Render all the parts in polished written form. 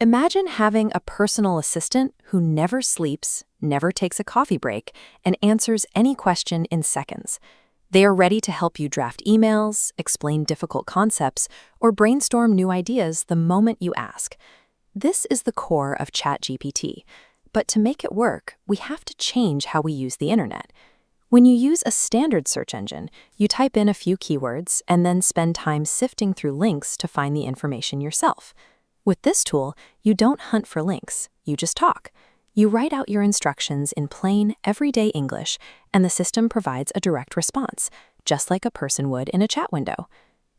Imagine having a personal assistant who never sleeps, never takes a coffee break, and answers any question in seconds. They are ready to help you draft emails, explain difficult concepts, or brainstorm new ideas the moment you ask. This is the core of ChatGPT. But to make it work, we have to change how we use the internet. When you use a standard search engine, you type in a few keywords and then spend time sifting through links to find the information yourself. With this tool, you don't hunt for links, you just talk. You write out your instructions in plain, everyday English, and the system provides a direct response, just like a person would in a chat window.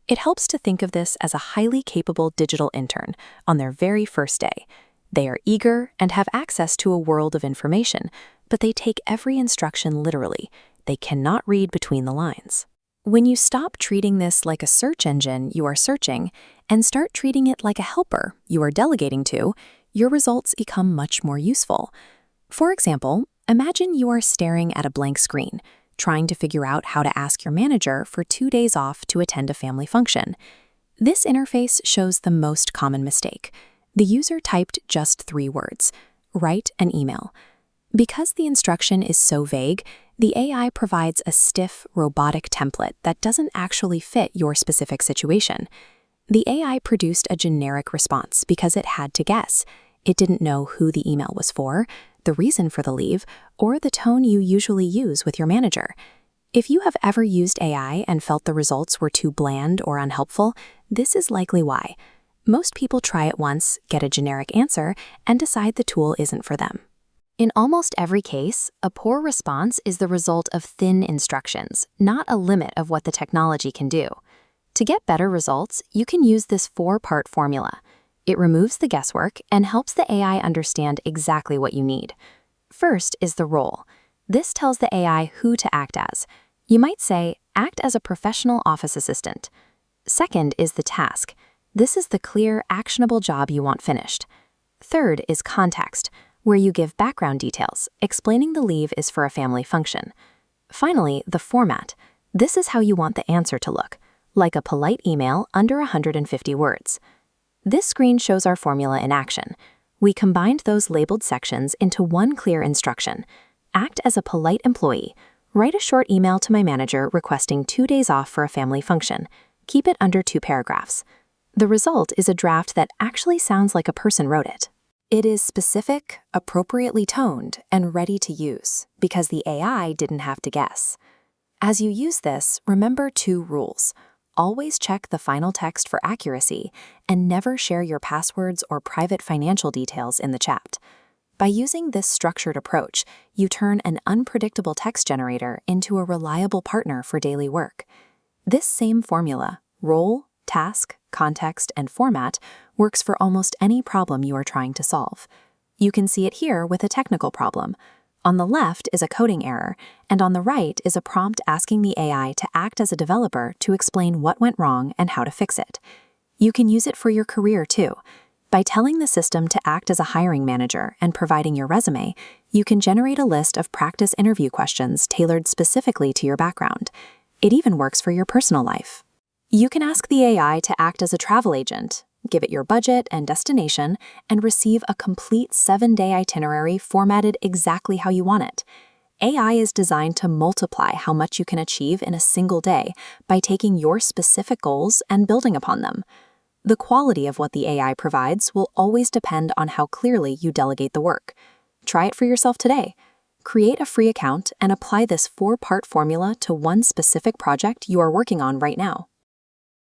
It helps to think of this as a highly capable digital intern on their very first day. They are eager and have access to a world of information, but they take every instruction literally. They cannot read between the lines. When you stop treating this like a search engine you are searching and start treating it like a helper you are delegating to, your results become much more useful. For example, imagine you are staring at a blank screen, trying to figure out how to ask your manager for 2 days off to attend a family function. This interface shows the most common mistake. The user typed just 3 words: write an email. Because the instruction is so vague, the AI provides a stiff, robotic template that doesn't actually fit your specific situation. The AI produced a generic response because it had to guess. It didn't know who the email was for, the reason for the leave, or the tone you usually use with your manager. If you have ever used AI and felt the results were too bland or unhelpful, this is likely why. Most people try it once, get a generic answer, and decide the tool isn't for them. In almost every case, a poor response is the result of thin instructions, not a limit of what the technology can do. To get better results, you can use this 4-part formula. It removes the guesswork and helps the AI understand exactly what you need. First is the role. This tells the AI who to act as. You might say, act as a professional office assistant. Second is the task. This is the clear, actionable job you want finished. Third is context, where you give background details, explaining the leave is for a family function. Finally, the format. This is how you want the answer to look, like a polite email under 150 words. This screen shows our formula in action. We combined those labeled sections into one clear instruction. Act as a polite employee. Write a short email to my manager requesting 2 days off for a family function. Keep it under 2 paragraphs. The result is a draft that actually sounds like a person wrote it. It is specific, appropriately toned, and ready to use because the AI didn't have to guess. As you use this, remember 2 rules. Always check the final text for accuracy and never share your passwords or private financial details in the chat. By using this structured approach, you turn an unpredictable text generator into a reliable partner for daily work. This same formula, role, task, context, and format, works for almost any problem you are trying to solve. You can see it here with a technical problem. On the left is a coding error, and on the right is a prompt asking the AI to act as a developer to explain what went wrong and how to fix it. You can use it for your career too. By telling the system to act as a hiring manager and providing your resume, you can generate a list of practice interview questions tailored specifically to your background. It even works for your personal life. You can ask the AI to act as a travel agent, give it your budget and destination, and receive a complete 7-day itinerary formatted exactly how you want it. AI is designed to multiply how much you can achieve in a single day by taking your specific goals and building upon them. The quality of what the AI provides will always depend on how clearly you delegate the work. Try it for yourself today. Create a free account and apply this 4-part formula to one specific project you are working on right now.